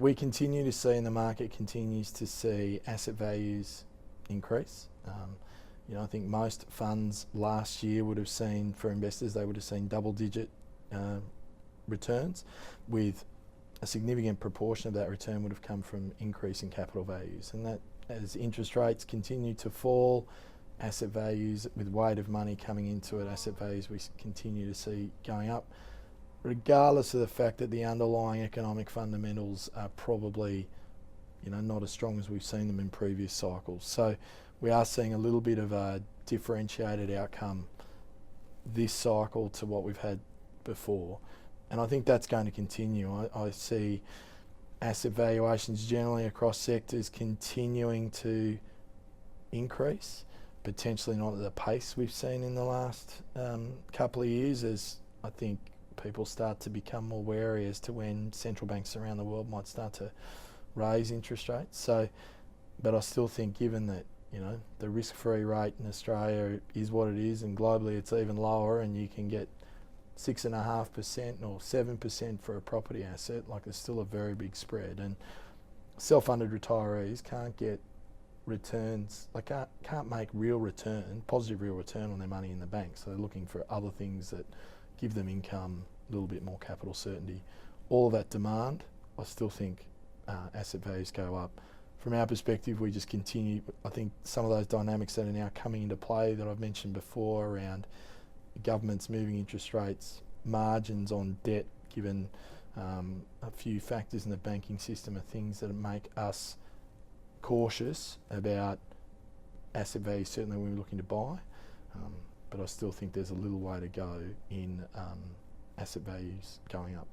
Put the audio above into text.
we continue to see, and the market continues to see, asset values increase. I think most funds last year would have seen, for investors, they would have seen double-digit returns, with a significant proportion of that return would have come from increase in capital values. And that, as interest rates continue to fall, asset values, with weight of money coming into it, asset values we continue to see going up, regardless of the fact that the underlying economic fundamentals are probably, not as strong as we've seen them in previous cycles. So we are seeing a little bit of a differentiated outcome this cycle to what we've had before. And I think that's going to continue. I see asset valuations generally across sectors continuing to increase, potentially not at the pace we've seen in the last couple of years, as I think people start to become more wary as to when central banks around the world might start to raise interest rates. So, but I still think, given that the risk-free rate in Australia is what it is, and globally it's even lower, and you can get 6.5% or 7% for a property asset, like, there's still a very big spread. And self-funded retirees can't get returns, like can't make positive real return on their money in the bank. So they're looking for other things that give them income, a little bit more capital certainty. All of that demand, I still think asset values go up. From our perspective, we just continue. I think some of those dynamics that are now coming into play that I've mentioned before, around governments moving interest rates, margins on debt, given a few factors in the banking system, are things that make us cautious about asset values, certainly when we're looking to buy. But I still think there's a little way to go in asset values going up.